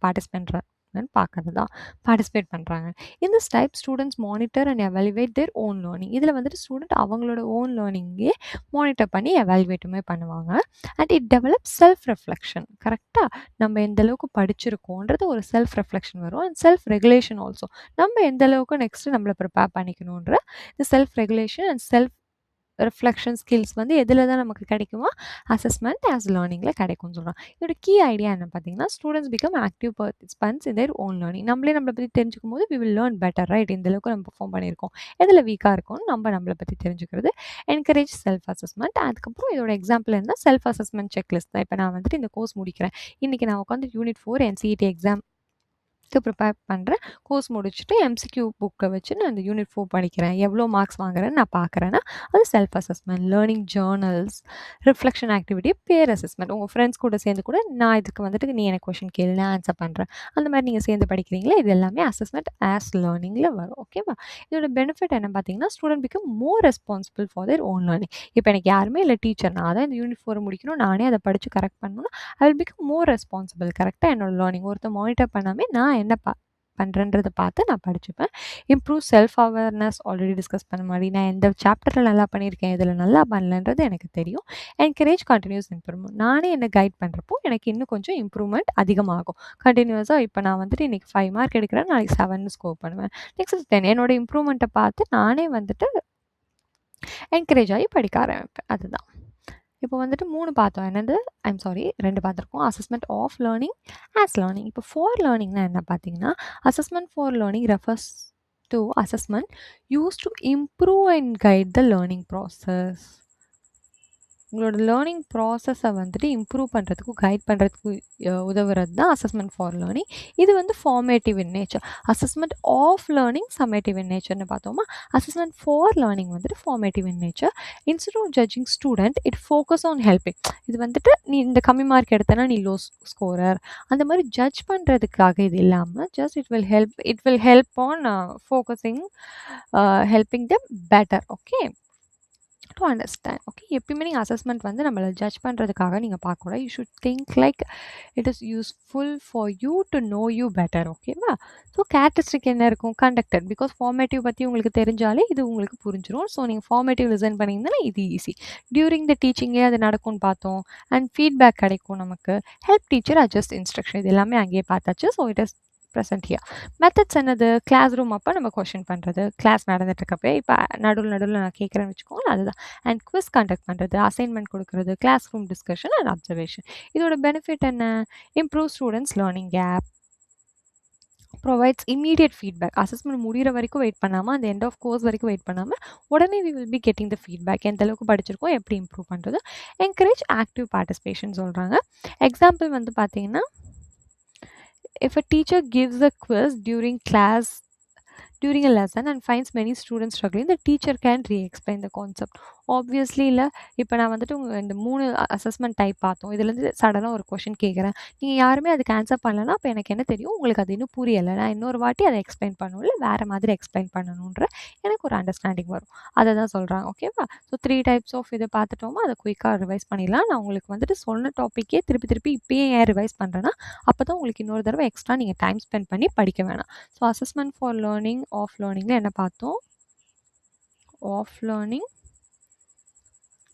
பார்க்கறது தான், பார்ட்டிசிபேட் பண்ணுறாங்க. இந்த type students monitor and evaluate there own learning. இதில் வந்துட்டு ஸ்டூடெண்ட் அவங்களோட ஓன் லேர்னிங்கே மானிட்டர் பண்ணி எவாலுவேட்டுமே பண்ணுவாங்க. And it develop self reflection. கரெக்டாக நம்ம எந்த அளவுக்கு படிச்சிருக்கோன்றது ஒரு செல்ஃப் ரெஃப்ளெக்ஷன் வரும். அண்ட் செல்ஃப் ரெகுலேஷன் ஆல்சோ, நம்ம எந்த அளவுக்கு நெக்ஸ்ட்டு நம்மளை ப்ரிப்பேர் பண்ணிக்கணுன்ற இந்த self regulation and self reflection skills வந்து எதில் தான் நமக்கு கிடைக்குமா, அசஸ்மெண்ட் ஆஸ் லேர்னிங்கில் கிடைக்கும்னு சொல்கிறோம். இதோட கீ ஐடியா என்ன பார்த்தீங்கன்னா, students become active participants in their own learning. நம்மளை பற்றி தெரிஞ்சுக்கும் போது we will learn better, right? இந்த அளவுக்கு நம்ம பெர்ஃபார்ம் பண்ணியிருக்கோம், எதில் வீக்காக இருக்கும்னு நம்மளை பற்றி தெரிஞ்சுக்கிறது. Encourage self assessment. அதுக்கப்புறம் இதோட எக்ஸாம்பிள் என்ன, செல்ஃப் அசஸ்மெண்ட் செக்லிஸ்ட் தான். இப்போ நான் வந்துட்டு இந்த கோர்ஸ் முடிக்கிறேன், இன்றைக்கி நான் உட்காந்து யூனிட் 4 NCET எக்ஸாம் ப்ரிப்பேர் பண்ணுறேன். கோர்ஸ் முடிச்சுட்டு எம்சிக்யூ புக்கை வச்சு நான் இந்த யூனிட் 4 படிக்கிறேன், எவ்வளோ மார்க்ஸ் வாங்குறேன்னு நான் பார்க்குறேன்னா அது self assessment, learning journals, reflection activity, பேர் அசஸ்மெண்ட். உங்கள் ஃப்ரெண்ட்ஸ் கூட சேர்ந்து கூட நான் இதுக்கு வந்துட்டு நீ எனக்கு கொஷின் கேளு, நான் ஆன்சர் பண்ணுறேன், அந்த மாதிரி நீங்கள் சேர்ந்து படிக்கிறீங்களா, இது எல்லாமே அசஸ்மெண்ட் ஆஸ் லேர்னிங்கில் வரும். ஓகேவா? இதோட பெனிஃபிட் என்ன பார்த்தீங்கன்னா, student become more responsible for their own learning. இப்போ எனக்கு யாருமே இல்லை டீச்சர், நான் தான் இந்த யூனிட் 4 முடிக்கணும், நானே அதை படித்து கரெக்ட் பண்ணணும்னா I will become more responsible. கரெக்டாக என்னோட லேர்னிங் ஒருத்தர் மானிட்டர் பண்ணாமல் நான் என்ன பண்ணுறன்றதை பார்த்து நான் படிச்சுப்பேன். Improve self awareness, already discuss பண்ண மாதிரி நான் எந்த சாப்டரில் நல்லா பண்ணியிருக்கேன், இதில் நல்லா பண்ணலன்றது எனக்கு தெரியும். என்கரேஜ் கண்டினியூஸ் இம்ப்ரூவ்மெண்ட், நானே என்ன கைட் பண்ணுறப்போ எனக்கு இன்னும் கொஞ்சம் இம்ப்ரூவ்மெண்ட் அதிகமாகும். கண்டினியூஸாக இப்போ நான் வந்துட்டு இன்றைக்கி 5 மார்க் எடுக்கிறேன், நாளைக்கு 7 ஸ்கோர் பண்ணுவேன், நெக்ஸ்ட் 10. என்னோட இம்ப்ரூவ்மெண்ட்டை பார்த்து நானே வந்துட்டு என்கரேஜ் ஆகி படிக்க ஆரம்பிப்பேன். அதுதான் இப்போ வந்துட்டு 3 பார்த்தோம். என்னது, சாரி 2 பார்த்துருக்கோம். Assessment of learning, as learning. இப்போ ஃபார் லேர்னிங்னா என்ன பார்த்தீங்கன்னா, assessment for learning refers to assessment use to improve and guide the learning process. உங்களோட லேர்னிங் ப்ராசஸை வந்துட்டு இம்ப்ரூவ் பண்ணுறதுக்கும் கைட் பண்ணுறதுக்கு உதவுறது தான் அசஸ்மெண்ட் ஃபார் லேர்னிங். இது வந்து formative in nature. Assessment of learning summative in நேச்சர்னு பார்த்தோமா, அசஸ்மெண்ட் ஃபார் லேர்னிங் வந்துட்டு formative in nature. Instead of judging student it focus on helping. இது வந்துட்டு நீ இந்த கம்மி மார்க் எடுத்தனா நீ லோ ஸ்கோரர், அந்த மாதிரி ஜட்ஜ் பண்ணுறதுக்காக இது இல்லாமல் just it will help on focusing, helping them better. Okay, to understand. Okay, எப்பயுமே நீங்கள் அசஸ்மெண்ட் வந்து நம்மளை ஜட்ஜ் பண்ணுறதுக்காக நீங்கள் பார்க்கக்கூடாது. You should think like it is useful for you to know you better. ஓகேவா? ஸோ கேரக்டரிஸ்டிக் என்ன இருக்கும், கண்டக்டட். பிகாஸ் ஃபார்மேட்டிவ் பற்றி உங்களுக்கு தெரிஞ்சாலே இது உங்களுக்கு புரிஞ்சிடும். ஸோ நீங்கள் ஃபார்மேட்டிவ் லிசன் பண்ணிங்கன்னா இது ஈஸி. டியூரிங் த டீச்சிங்கே அது நடக்கும்னு பார்த்தோம். அண்ட் ஃபீட்பேக் கிடைக்கும் நமக்கு. ஹெல்ப் டீச்சர் அட்ஜஸ்ட் இன்ஸ்ட்ரக்ஷன், இது எல்லாமே அங்கேயே பார்த்தாச்சு. So it is present here. Methods என்னது, கிளாஸ் ரூம் அப்போ நம்ம கொஷின் பண்ணுறது, கிளாஸ் நடந்துட்டுருக்கப்போ இப்போ நடுவில் நான் கேட்குறேன்னு வச்சுக்கோங்க, அதுதான். அண்ட் குவிஸ் கண்டக்ட் பண்ணுறது, அசைன்மெண்ட் கொடுக்குறது, class room discussion and observation. இதோட பெனிஃபிட் என்ன, improve students learning gap, provides immediate feedback. Assessment முடிகிற வரைக்கும் வெயிட் பண்ணாமல், அந்த எண்ட் ஆஃப் கோர்ஸ் வரைக்கும் வெயிட் பண்ணாமல் உடனே we will be getting the feedback. எந்த அளவுக்கு படிச்சிருக்கோம், எப்படி இம்ப்ரூவ் பண்ணுறது. என்கரேஜ் ஆக்டிவ் பார்ட்டிசிபேஷன் சொல்கிறாங்க. எக்ஸாம்பிள் வந்து பார்த்தீங்கன்னா, if a teacher gives a quiz during a lesson and finds many students struggling, the teacher can re-explain the concept. Obviously இல்லை. இப்போ நான் வந்துட்டு இந்த 3 அசஸ்மெண்ட் டைப் பார்த்தோம். இதுலேருந்து சடனாக ஒரு கொஷின் கேட்குறேன், நீங்கள் யாருமே அதுக்கு ஆன்சர் பண்ணலன்னா அப்போ எனக்கு என்ன தெரியும், உங்களுக்கு அது இன்னும் புரியலை, நான் இன்னொரு வாட்டி அதை எக்ஸ்பிளைன் பண்ணணும், இல்லை வேறு மாதிரி எக்ஸ்பிளைன் பண்ணணுன்ற எனக்கு ஒரு அண்டர்ஸ்டாண்டிங் வரும். அதை தான் சொல்கிறாங்க. ஓகேவா? ஸோ 3 டைப்ஸ் ஆஃப் இதை பார்த்துட்டோமா, அதை குயிக்காக ரிவைஸ் பண்ணிடலாம். நான் உங்களுக்கு வந்துட்டு சொன்ன டாப்பிக்கே திருப்பி இப்பயே ஏன் ரிவைஸ் பண்ணுறேன்னா, அப்போ தான் உங்களுக்கு இன்னொரு தடவை எக்ஸ்ட்ரா நீங்கள் டைம் ஸ்பெண்ட் பண்ணி படிக்க வேணாம். So assessment for learning, of லேர்னிங்கில் என்ன பார்த்தோம், of learning,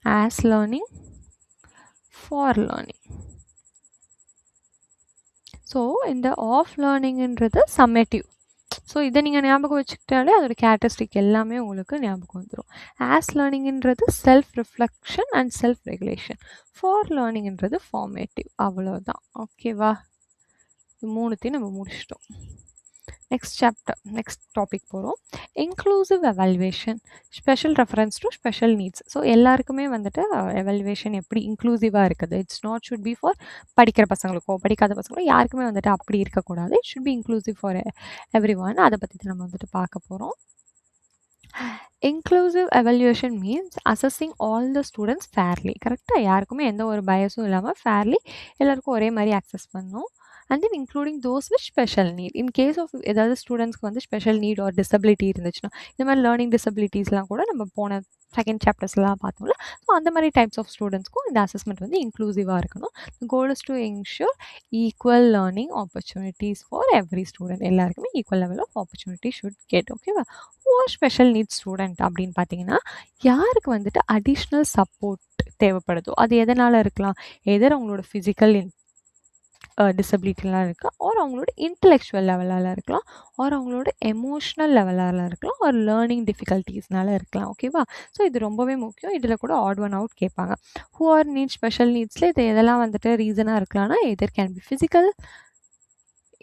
as learning, for learning. So இந்த ஆஃப் லேர்னிங்ன்றது சம்மேட்டிவ். ஸோ இதை நீங்கள் ஞாபகம் வச்சுக்கிட்டாலே அதோட கேரக்டரிஸ்டிக் எல்லாமே உங்களுக்கு ஞாபகம் வந்துடும். ஆஸ் லேர்னிங்ன்றது self reflection and self regulation. For லேர்னிங்ன்றது ஃபார்மேட்டிவ். அவ்வளோதான். ஓகேவா? இது 3த்தையும் நம்ம முடிச்சிட்டோம். நெக்ஸ்ட் டாபிக் போகிறோம். Inclusive evaluation, special reference to special needs. So எல்லாருக்குமே வந்துட்டு எவாலுவேஷன் எப்படி இன்க்ளூசிவாக இருக்குது, it's not should be for படிக்கிற பசங்களுக்கோ படிக்காத பசங்களோ யாருக்குமே வந்துட்டு அப்படி இருக்கக்கூடாது. It should be inclusive for every one. அதை பற்றி நம்ம வந்துட்டு பார்க்க போகிறோம். Inclusive evaluation means assessing all the students fairly. கரெக்டாக யாருக்குமே எந்த ஒரு பயஸும் இல்லாமல் ஃபேர்லி எல்லாருக்கும் ஒரே மாதிரி அக்சஸ் பண்ணணும். And then including those with special need. In case of ஏதாவது ஸ்டூடெண்ட்ஸ்க்கு வந்து ஸ்பெஷல் நீட் ஆர் டிசபிலிட்டி இருந்துச்சுன்னா, இந்த மாதிரி லேர்னிங் டிசபிலிட்டிஸ்லாம் கூட நம்ம போன செகண்ட் சாப்டர்ஸ்லாம் பார்த்தோம்ல. ஸோ அந்த மாதிரி டைப்ஸ் ஆஃப் ஸ்டூடெண்ட்ஸ்க்கும் இந்த அசஸ்மெண்ட் வந்து இன்க்ளூசிவாக இருக்கணும். Goal is to ensure equal learning opportunities for every student. எல்லாருக்குமே equal level of opportunity should get. ஓகேவா? ஓர் ஸ்பெஷல் நீட்ஸ் ஸ்டூடெண்ட் அப்படின்னு பார்த்தீங்கன்னா, யாருக்கு வந்துட்டு அடிஷ்னல் சப்போர்ட் தேவைப்படுதோ, அது எதனால் இருக்கலாம், எதர் அவங்களோட ஃபிசிக்கல் டிசபிலிட்டிலாம் இருக்கலாம், ஆர் அவங்களோட இன்டெலெக்சுவல் லெவலால் இருக்கலாம், ஆர் அவங்களோட எமோஷ்னல் லெவலால் இருக்கலாம், ஆர் லேர்னிங் டிஃபிகல்ட்டிஸ்னால இருக்கலாம். ஓகேவா? ஸோ இது ரொம்பவே முக்கியம். இதில் கூட ஆட் ஒன் அவுட் கேட்பாங்க. ஹூ ஆர் நீட் ஸ்பெஷல் நீட்ஸில் இது எதெல்லாம் வந்துட்டு ரீசனாக இருக்கலாம்னா, either can be physical,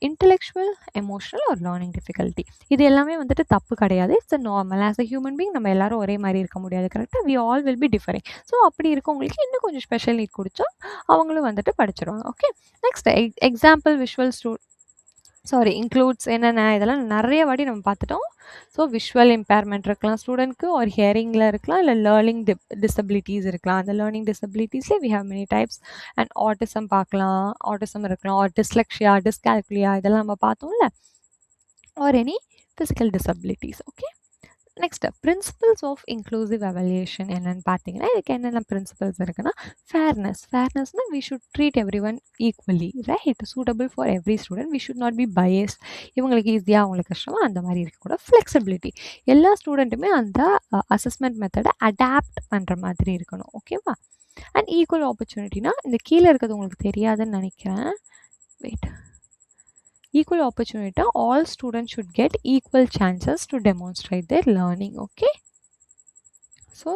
intellectual, emotional or learning difficulty. இது எல்லாமே வந்துட்டு தப்பு கிடையாது. It's a normal. As a human being நம்ம எல்லாரும் ஒரே மாதிரி இருக்க முடியாது. கரெக்டாக? We all will be differing. So அப்படி இருக்கவங்களுக்கு இன்னும் கொஞ்சம் ஸ்பெஷல் நீட் கொடுத்தா அவங்களும் வந்துட்டு படிச்சிருவாங்க. Okay, next example visual sorry includes என்னென்ன இதெல்லாம் நிறைய வாட்டி நம்ம பார்த்துட்டோம். ஸோ விஷுவல் இம்பேர்மெண்ட் இருக்கலாம் ஸ்டூடெண்ட்க்கு, ஒரு ஹியரிங்கில் இருக்கலாம், இல்லை லேர்னிங் டிசபிலிட்டிஸ் இருக்கலாம். அந்த லேர்னிங் டிசபிலிட்டிஸ்லேயே we have many types. And autism பார்க்கலாம், ஆட்டிசம் இருக்கலாம், ஆர் டிஸ்லெக்ஷியா, டிஸ்கால்குலியா இதெல்லாம் நம்ம பார்த்தோம்ல, or any physical disabilities. Okay, next principles of inclusive evaluation என்னன்னு பார்த்தீங்கன்னா, இதுக்கு என்னென்ன பிரின்சிபல்ஸ் இருக்குன்னா, ஃபேர்னஸ்னால் we should treat everyone equally, right, suitable for every student, we should not be biased, இவங்களுக்கு ஈஸியாக அவங்களுக்கு கஷ்டமாக அந்த மாதிரி இருக்கக்கூடாது. ஃப்ளெக்சிபிலிட்டி, எல்லா ஸ்டூடெண்ட்டுமே அந்த அசஸ்மெண்ட் மெத்தடை அடாப்ட் பண்ணுற மாதிரி இருக்கணும். ஓகேவா? அண்ட் ஈக்குவல் ஆப்பர்ச்சுனிட்டினா இந்த கீழே இருக்கிறது உங்களுக்கு தெரியாதுன்னு நினைக்கிறேன். Wait, equal opportunity, all students should get equal chances to demonstrate their learning. Okay, so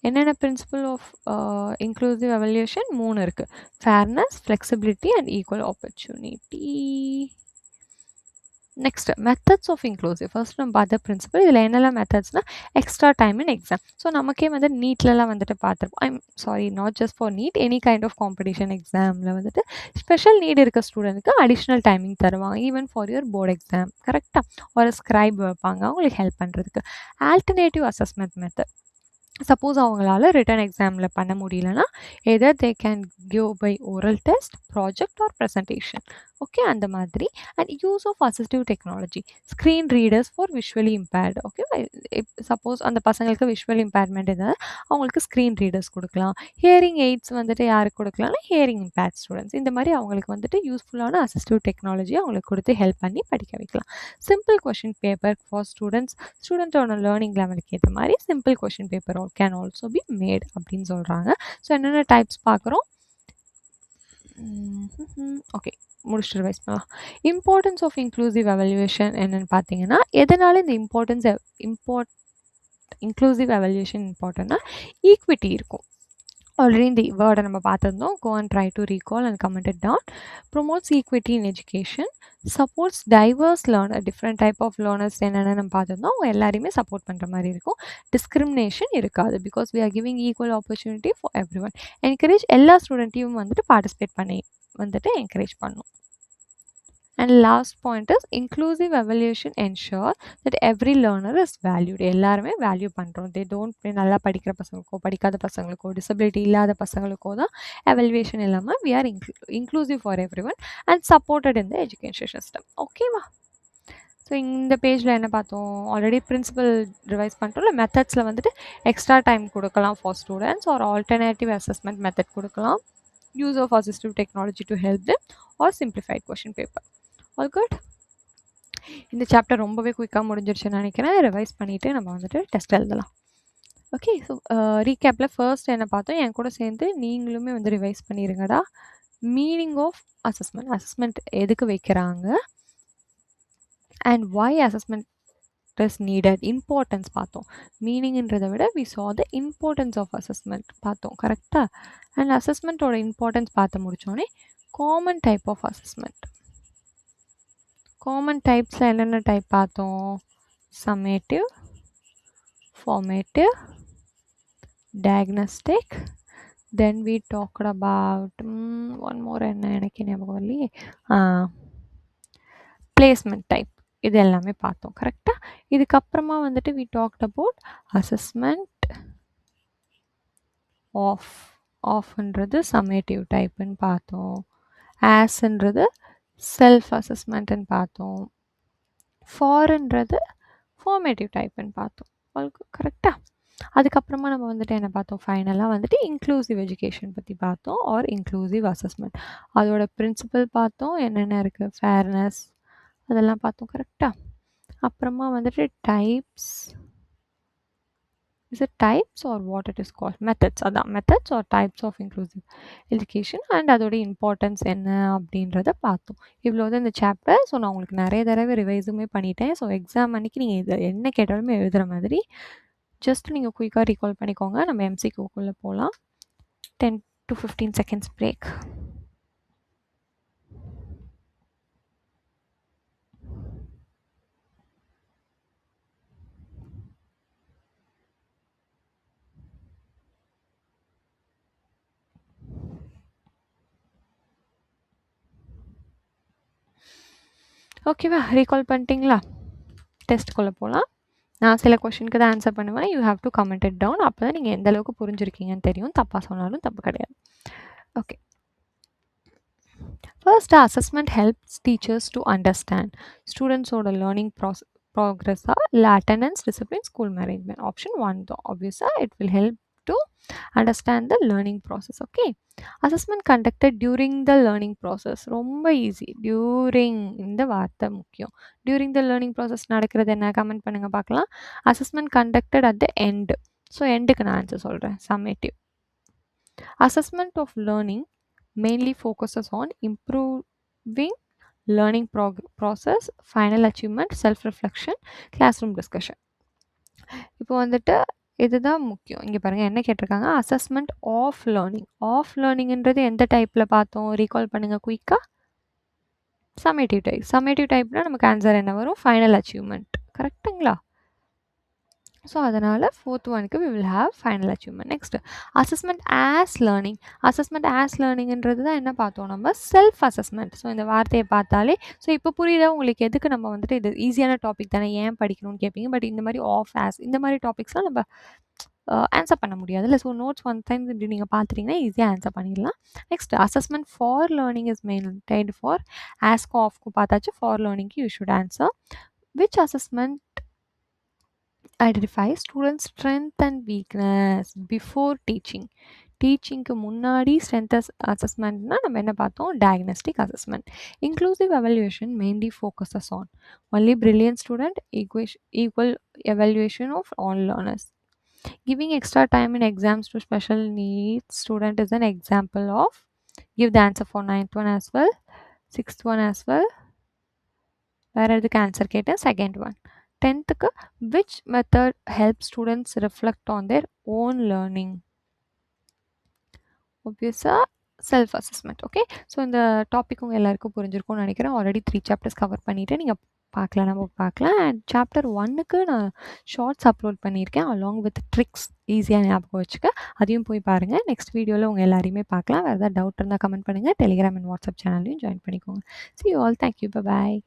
என்னென்ன பிரின்சிபல் ஆஃப் இன்க்ளூசிவ் எவல்யூஷன் 3 இருக்கு. Fairness, flexibility and equal opportunity. Next methods of inclusive. First நம்ம பார்த்த பிரின்சிபல், இதில் என்னெல்லாம் மெத்தட்ஸ்னால் extra time in exam. So நமக்கே வந்து நீட்லலாம் வந்துட்டு பார்த்துருப்போம். I'm sorry, not just for NEET, any kind of competition எக்ஸாமில் வந்துட்டு ஸ்பெஷல் நீட் இருக்க ஸ்டூடெண்ட்டுக்கு அடிஷ்னல் டைமிங் தருவாங்க, even for your board exam. கரெக்டாக ஒரு ஸ்க்ரைப் வைப்பாங்க அவங்களுக்கு ஹெல்ப் பண்ணுறதுக்கு. ஆல்டர்னேட்டிவ் அசஸ்மெண்ட் மெத்தட், சப்போஸ் அவங்களால ரிட்டன் எக்ஸாமில் பண்ண முடியலன்னா either they can give by oral test, project or presentation. Okay, அந்த மாதிரி. And use of assistive technology, screen readers for visually impaired. Okay, suppose அந்த பசங்களுக்கு விஷுவல் இம்பேர்மெண்ட் இருந்தால் அவங்களுக்கு ஸ்க்ரீன் ரீடர்ஸ் கொடுக்கலாம். ஹியரிங் எய்ட்ஸ் வந்துட்டு யாருக்கு கொடுக்கலாம்னா ஹியரிங் இம்பேர்ட் ஸ்டூடெண்ட்ஸ். இந்த மாதிரி அவங்களுக்கு வந்துட்டு யூஸ்ஃபுல்லான அசிஸ்டிவ் டெக்னாலஜி அவங்களுக்கு கொடுத்து ஹெல்ப் பண்ணி படிக்க வைக்கலாம். சிம்பிள் கொஷின் பேப்பர் ஃபார் ஸ்டூடெண்ட்டோட லேர்னிங் லெவலுக்கு ஏற்ற மாதிரி simple question paper can also be made அப்படின்னு சொல்கிறாங்க. ஸோ என்னென்ன டைப்ஸ் பார்க்குறோம். ஓகே, முடிச்சுட்டு ரிவைஸ் பண்ணலாம். இம்பார்ட்டன்ஸ் ஆஃப் இன்க்ளூசிவ் எவல்யூஷன் என்னென்னு பார்த்தீங்கன்னா, எதனால இந்த இன்க்ளூசிவ் எவல்யூஷன் இம்பார்ட்டன்னா, ஈக்விட்டி இருக்கும். ஆல்ரெடி இந்த வேர்டை நம்ம பார்த்துருந்தோம். Go and try to recall and comment it down. Promotes equity in education, supports diverse learner, different type of learners என்னென்னு நம்ம பார்த்துருந்தோம். அவங்க எல்லாரையுமே சப்போர்ட் பண்ணுற மாதிரி இருக்கும். டிஸ்கிரிமினேஷன் இருக்காது, because we are giving equal opportunity for every one. Encourage, எல்லா ஸ்டூடெண்ட்டையும் வந்துட்டு பார்ட்டிசிபேட் பண்ணி வந்துட்டு என்கரேஜ் பண்ணும். And last point is inclusive evaluation ensure that every learner is valued. எல்லாருமே வேல்யூ பண்ணுறோம். தே டோன்ட், நல்லா படிக்கிற பசங்களுக்கோ படிக்காத பசங்களுக்கோ டிசபிலிட்டி இல்லாத பசங்களுக்கோ தான் எவல்யூஷன் இல்லாமல் we are inclusive for every one and supported in the education system. ஓகேவா? ஸோ இந்த பேஜில் என்ன பார்த்தோம், ஆல்ரெடி பிரின்சிபல் ரிவைஸ் பண்ணிட்டோம்ல. மெத்தட்ஸில் வந்துட்டு எக்ஸ்ட்ரா டைம் கொடுக்கலாம் for students, or alternative assessment method கொடுக்கலாம், use of assistive technology to help them, or simplified question paper. All good. இந்த சாப்டர் ரொம்பவே குயிக்காக முடிஞ்சிருச்சுன்னு நினைக்கிறேன். ரிவைஸ் பண்ணிவிட்டு நம்ம வந்துட்டு டெஸ்ட் எழுதலாம். ஓகே, ஸோ ரீகேப்பில் ஃபர்ஸ்ட் என்ன பார்த்தோம், என் கூட சேர்ந்து நீங்களுமே வந்து ரிவைஸ் பண்ணிடுங்கடா. மீனிங் ஆஃப் அசஸ்மெண்ட் எதுக்கு வைக்கிறாங்க, and why assessment is needed, importance பார்த்தோம். மீனிங்ன்றதை விட we saw the importance of assessment பார்த்தோம். கரெக்டாக? அண்ட் அசஸ்மெண்ட்டோட இம்பார்ட்டன்ஸ் பார்த்து முடித்தோடனே common type of assessment. Common டைப்ஸில் என்னென்ன டைப் பார்த்தோம், summative, formative, diagnostic, then we talked about one more, என்ன எனக்கு ஞாபகம் வரலையே, placement type. இது எல்லாமே பார்த்தோம். கரெக்டாக? இதுக்கப்புறமா வந்துட்டு we talked about assessment ஆஃப்ன்றது சம்மேட்டிவ் டைப்புன்னு பார்த்தோம். ஆஸ்ன்றது செல்ஃப் அசஸ்மெண்ட்டுன்னு பார்த்தோம். ஃபார்ன்றது ஃபார்மேட்டிவ் டைப்புன்னு பார்த்தோம். உங்களுக்கு கரெக்டாக? அதுக்கப்புறமா நம்ம வந்துட்டு என்ன பார்த்தோம், ஃபைனலாக வந்துட்டு இன்க்ளூசிவ் எஜுகேஷன் பற்றி பார்த்தோம், ஆர் இன்க்ளூசிவ் அசஸ்மெண்ட். அதோட பிரின்சிபல் பார்த்தோம், என்னென்ன இருக்குது, ஃபேர்னஸ் அதெல்லாம் பார்த்தோம். கரெக்டாக? அப்புறமா வந்துட்டு types, is it types or what it is called, methods, அதான் methods or types of inclusive education, and அதோட இம்பார்ட்டன்ஸ் என்ன அப்படின்றத பார்த்தோம். இவ்வளோ தான் இந்த சாப்டர். ஸோ நான் உங்களுக்கு நிறைய தடவை ரிவைஸுமே பண்ணிட்டேன். ஸோ எக்ஸாம் அன்றைக்கி நீங்கள் இது என்ன கேட்டாலுமே எழுதுகிற மாதிரி ஜஸ்ட் நீங்கள் குயிக்காக ரீகால் பண்ணிக்கோங்க. நம்ம எம்சிக்யூக்குள்ளே போகலாம். 10 to 15 seconds break. ஓகேவா? ரீகால் பண்ணிட்டீங்களா? டெஸ்ட்டுக்குள்ளே போகலாம். நான் சில கொஷினுக்கு தான் ஆன்சர் பண்ணுவேன். You have to comment it down. அப்போ தான் நீங்கள் எந்த அளவுக்கு புரிஞ்சிருக்கீங்கன்னு தெரியும். தப்பாக சொன்னாலும் தப்பு கிடையாது. Okay. First assessment helps teachers to understand ஸ்டூடெண்ட்ஸோட லேர்னிங் ப்ராக்ரஸா இல்லை attendance, discipline, school management. Option 1 தான். ஆப்வியஸாக it will help to understand the learning process. Okay, assessment conducted during the learning process. ரொம்ப ஈஸி. during இந்த வார்த்தை முக்கியம். during the learning process நடக்கிறது என்ன? கமெண்ட் பண்ணுங்க பார்க்கலாம். assessment conducted at the end. So எண்டுக்கு நான் ஆன்சர் சொல்கிறேன். summative. assessment of learning mainly focuses on improving learning process, final achievement, self reflection, classroom discussion. இப்போ வந்துட்டு இதுதான் முக்கியம். இங்கே பாருங்கள் என்ன கேட்டிருக்காங்க, அசஸ்மெண்ட் ஆஃப் லேர்னிங். ஆஃப் லேர்னிங்ன்றது எந்த டைப்பில் பார்த்தோம்? ரீகால் பண்ணுங்கள் குயிக்காக. Summative type. சம்மேட்டிவ் டைப்னால் நமக்கு ஆன்சர் என்ன வரும்? Final achievement. கரெக்டுங்களா? ஸோ அதனால் ஃபோர்த் ஒனுக்கு we will have final achievement. Next assessment as learning. Assessment as லேர்னிங்ன்றது தான் என்ன பார்த்தோம் நம்ம? Self assessment. ஸோ இந்த வார்த்தையை பார்த்தாலே ஸோ இப்போ புரியுதா உங்களுக்கு எதுக்கு நம்ம வந்துட்டு இது ஈஸியான டாபிக் தானே ஏன் படிக்கணும்னு கேட்பீங்க. பட் இந்த மாதிரி ஆஃப் ஆஸ் இந்த மாதிரி டாபிக்ஸ்லாம் நம்ம ஆன்சர் பண்ண முடியாது இல்லை. ஸோ நோட்ஸ் ஒன் டைம் இப்படி நீங்கள் பார்த்துட்டிங்கன்னா ஈஸியாக ஆன்சர் பண்ணிடலாம். Next assessment for learning is maintained for ஆஸ்க்கு ஆஃப்க்கு பார்த்தாச்சு. ஃபார் லேர்னிங்க்கு you should answer. Which assessment identify students' strength and weakness before teaching. டீச்சிங்க்கு முன்னாடி ஸ்ட்ரென்த் அசஸ்மெண்ட்னா நம்ம என்ன பார்த்தோம்? Diagnostic assessment. Inclusive evaluation mainly focuses on only brilliant student, equal evaluation of all learners. Giving extra time in exams to special needs student is an example of. Give the answer for 9th one as well, 6th one as well. வேறு எதுக்கு answer கேட்டேன்? Second one. 10th which method helps students reflect on their own learning? Obviously self assessment. Okay, so இந்த topic உங்கள் எல்லாருக்கும் புரிஞ்சிருக்கும்னு நினைக்கிறேன். Already 3 chapters cover பண்ணிவிட்டு நீங்கள் பார்க்கலாம், நம்ம பார்க்கலாம். அண்ட் சாப்டர் 1க்கு நான் ஷார்ட்ஸ் அப்லோட் பண்ணியிருக்கேன் அலாங் வித் ட்ரிக்ஸ். ஈஸியாக ஞாபகம் வச்சுக்க, அதையும் போய் பாருங்கள். நெக்ஸ்ட் வீடியோவில் உங்கள் எல்லாரையுமே பார்க்கலாம். வேறு ஏதாவது டவுட் இருந்தால் கமெண்ட் பண்ணுங்கள். டெலிகிராம் அண்ட் வாட்ஸ்அப் சேனல்லையும் ஜாயின் பண்ணிக்கோங்க. See you all. Thank you. Bye bye.